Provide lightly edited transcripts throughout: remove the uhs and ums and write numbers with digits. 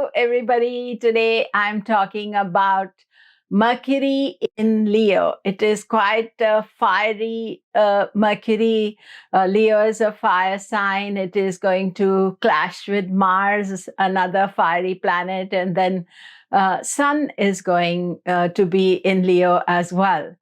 Hello, everybody. Today I'm talking about Mercury in Leo. It is quite a fiery Mercury. Leo is a fire sign. It is going to clash with Mars, another fiery planet, and then Sun is going to be in Leo as well.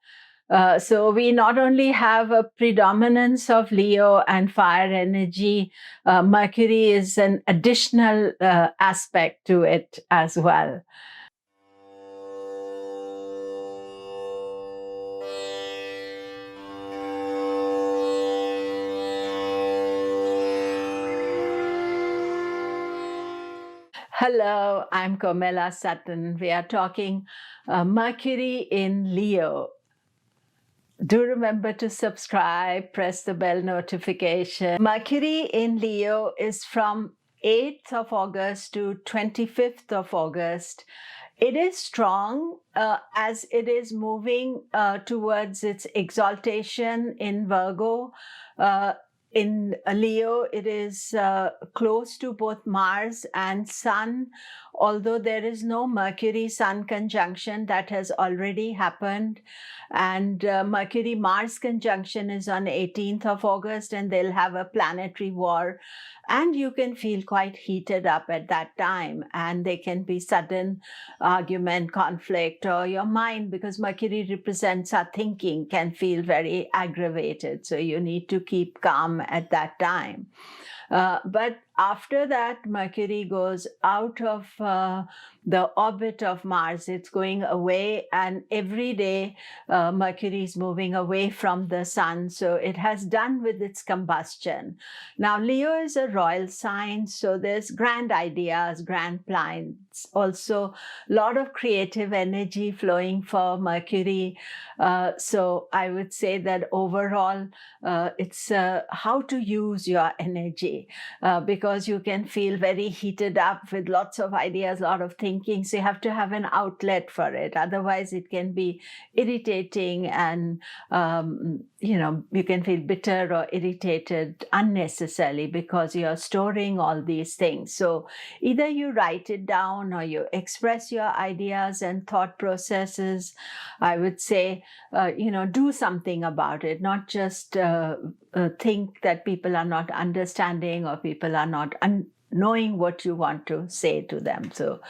So we not only have a predominance of Leo and fire energy, Mercury is an additional aspect to it as well. Hello, I'm Komilla Sutton. We are talking Mercury in Leo. Do remember to subscribe, press the bell notification. Mercury in Leo is from 8th of August to 25th of August. It is strong as it is moving towards its exaltation in Virgo. In Leo, it is close to both Mars and Sun, although there is no Mercury-Sun conjunction that has already happened. And Mercury-Mars conjunction is on 18th of August, and they'll have a planetary war. And you can feel quite heated up at that time, and there can be sudden argument, conflict, or your mind, because Mercury represents our thinking, can feel very aggravated. So you need to keep calm at that time. But after that, Mercury goes out of the orbit of Mars. It's going away, and every day Mercury is moving away from the Sun. So it has done with its combustion. Now, Leo is a royal sign, so there's grand ideas, grand plans. Also, a lot of creative energy flowing for Mercury. So I would say that overall, it's how to use your energy. Because you can feel very heated up with lots of ideas, a lot of thinking. So you have to have an outlet for it. Otherwise, it can be irritating, and you can feel bitter or irritated unnecessarily because you're storing all these things. So either you write it down or you express your ideas and thought processes. I would say, do something about it, not just think that people are not understanding or people are not knowing what you want to say to them. So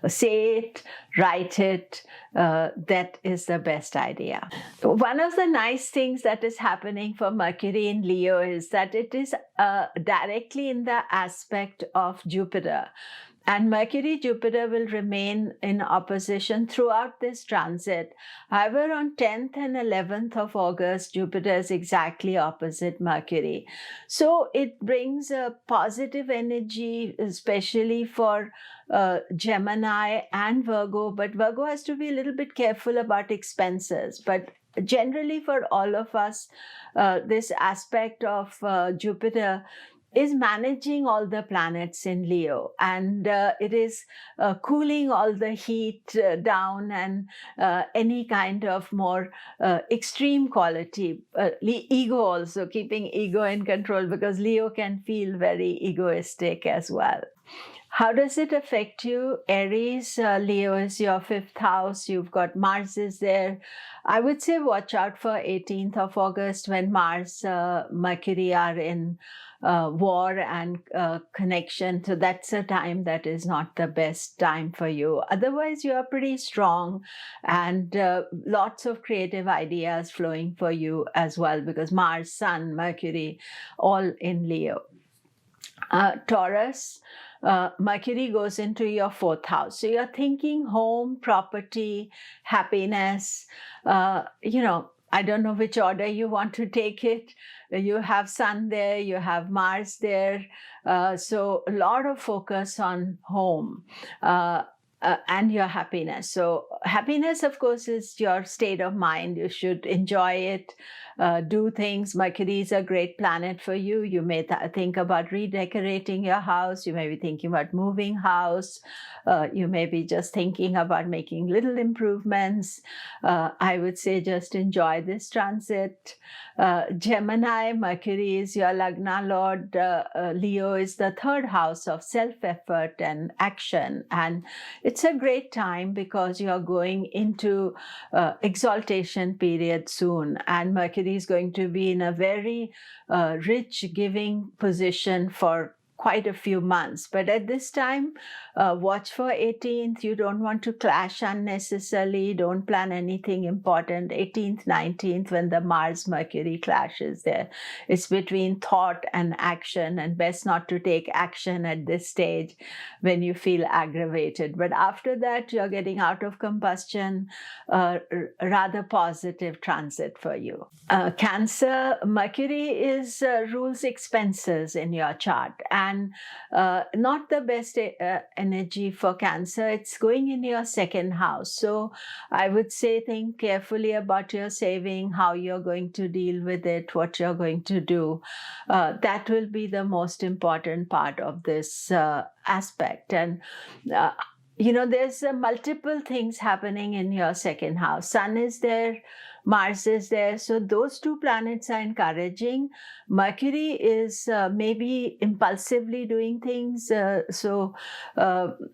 say it, write it. That is the best idea. One of the nice things that is happening for Mercury in Leo is that it is directly in the aspect of Jupiter. And Mercury-Jupiter will remain in opposition throughout this transit. However, on 10th and 11th of August, Jupiter is exactly opposite Mercury. So it brings a positive energy, especially for Gemini and Virgo. But Virgo has to be a little bit careful about expenses. But generally, for all of us, this aspect of Jupiter is managing all the planets in Leo, and it is cooling all the heat down and any kind of more extreme quality. Ego also, keeping ego in control, because Leo can feel very egoistic as well. How does it affect you? Aries, Leo is your 5th house. You've got Mars is there. I would say watch out for 18th of August when Mars, Mercury are in war and connection. So that's a time that is not the best time for you. Otherwise, you are pretty strong, and lots of creative ideas flowing for you as well, because Mars, Sun, Mercury, all in Leo. Taurus, Mercury goes into your 4th house. So you're thinking home, property, happiness. I don't know which order you want to take it. You have Sun there, you have Mars there. So a lot of focus on home. and your happiness. So happiness, of course, is your state of mind. You should enjoy it, do things. Mercury is a great planet for you. You may think about redecorating your house. You may be thinking about moving house. You may be just thinking about making little improvements. I would say just enjoy this transit. Gemini, Mercury is your Lagna Lord. Leo is the third house of self-effort and action. And it's a great time because you're going into exaltation period soon. And Mercury is going to be in a very rich giving position for quite a few months. But at this time, watch for 18th. You don't want to clash unnecessarily. Don't plan anything important. 18th, 19th, when the Mars-Mercury clashes there. It's between thought and action, and best not to take action at this stage when you feel aggravated. But after that, you're getting out of combustion, rather positive transit for you. Cancer, Mercury rules expenses in your chart, and not the best energy for Cancer. It's going in your second house. So I would say think carefully about your saving, how you're going to deal with it, what you're going to do. That will be the most important part of this aspect. And there's multiple things happening in your second house. Sun is there, Mars is there. So those two planets are encouraging. Mercury is maybe impulsively doing things. So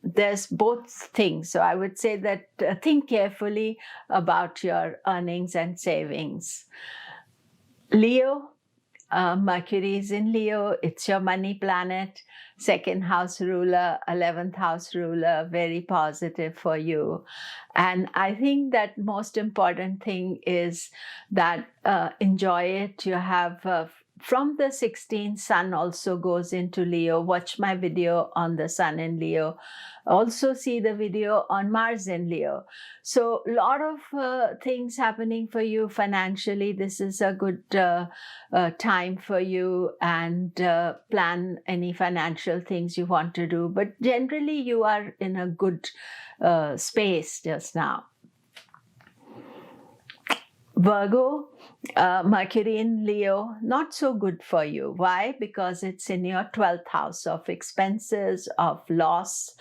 there's both things. So I would say that think carefully about your earnings and savings. Leo, Mercury is in Leo. It's your money planet, second house ruler, 11th house ruler, very positive for you. And I think that most important thing is that enjoy it. You have from the 16th, Sun also goes into Leo. Watch my video on the Sun in Leo. Also see the video on Mars in Leo. So a lot of things happening for you financially. This is a good time for you, and plan any financial things you want to do. But generally, you are in a good space just now. Virgo, Mercury in Leo, not so good for you. Why? Because it's in your 12th house of expenses, of loss.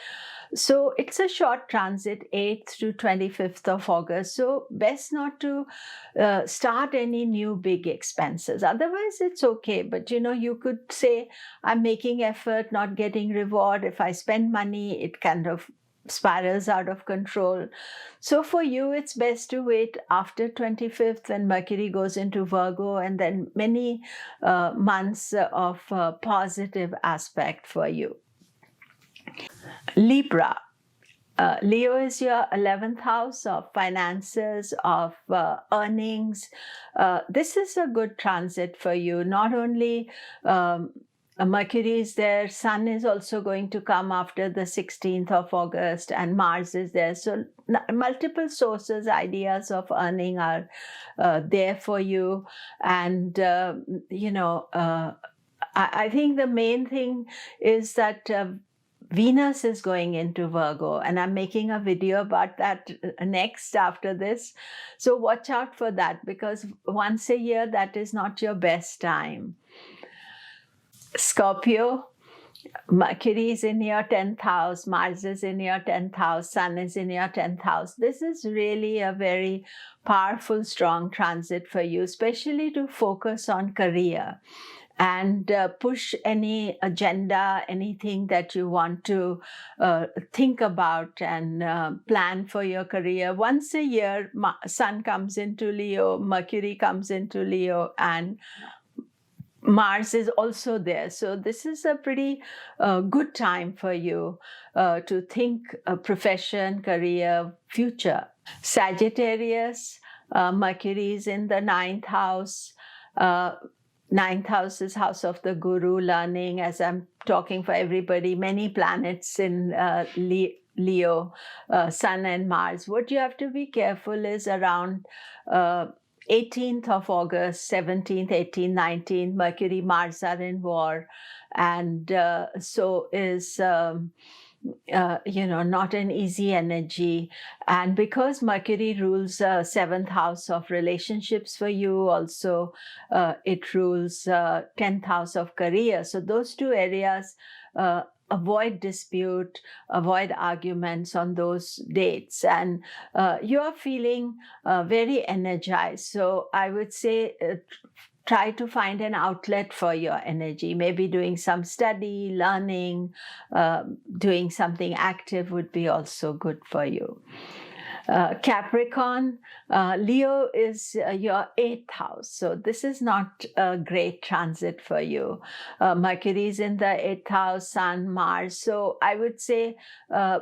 So it's a short transit, 8th to 25th of August. So best not to start any new big expenses. Otherwise, it's okay. But, you could say, I'm making effort, not getting reward. If I spend money, it kind of spirals out of control. So for you, it's best to wait after 25th when Mercury goes into Virgo, and then many months of positive aspect for you. Libra. Leo is your 11th house of finances, of earnings. This is a good transit for you. Not only Mercury is there, Sun is also going to come after the 16th of August, and Mars is there. So multiple sources, ideas of earning are there for you. And, I think the main thing is that Venus is going into Virgo, and I'm making a video about that next after this. So watch out for that, because once a year, that is not your best time. Scorpio, Mercury is in your 10th house, Mars is in your 10th house, Sun is in your 10th house. This is really a very powerful, strong transit for you, especially to focus on career and push any agenda, anything that you want to think about and plan for your career. Once a year, Sun comes into Leo, Mercury comes into Leo, and Mars is also there. So this is a pretty good time for you to think profession, career, future. Sagittarius, Mercury is in the 9th house. 9th house is house of the guru, learning, as I'm talking for everybody, many planets in Leo, Sun and Mars. What you have to be careful is around 18th of August, 17th, 18th, 19th, Mercury, Mars are in war. And so is not an easy energy. And because Mercury rules 7th house of relationships for you, also it rules 10th house of career. So those two areas, avoid dispute, avoid arguments on those dates. And you're feeling very energized. So I would say try to find an outlet for your energy. Maybe doing some study, learning, doing something active would be also good for you. Capricorn, Leo is your 8th house. So this is not a great transit for you. Mercury is in the 8th house, Sun, Mars. So I would say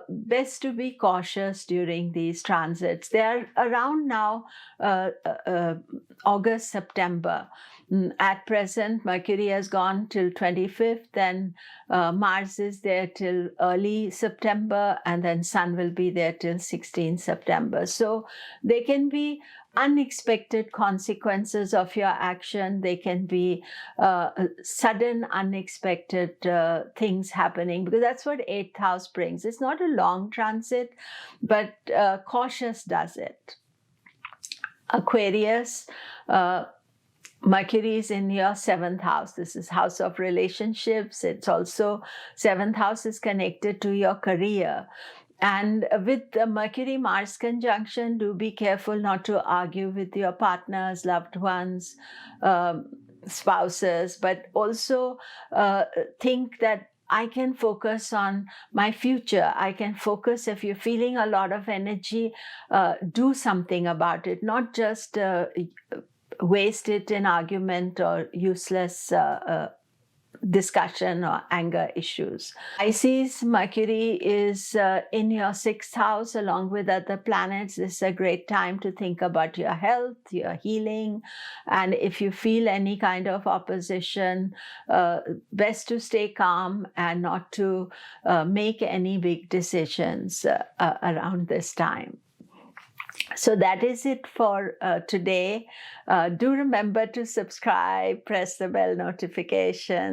best to be cautious during these transits. They're around now, August, September. At present, Mercury has gone till 25th, then Mars is there till early September, and then Sun will be there till 16th September. So there can be unexpected consequences of your action. They can be sudden, unexpected things happening, because that's what 8th house brings. It's not a long transit, but cautious does it. Aquarius, Mercury is in your 7th house. This is house of relationships. It's also 7th house is connected to your career. And with the Mercury-Mars conjunction, do be careful not to argue with your partners, loved ones, spouses, but also think that I can focus on my future. I can focus, if you're feeling a lot of energy, do something about it, not just waste it in argument or useless discussion or anger issues. Pisces, Mercury is in your 6th house along with other planets. This is a great time to think about your health, your healing, and if you feel any kind of opposition, best to stay calm and not to make any big decisions around this time. So that is it for today. Do remember to subscribe, press the bell notification.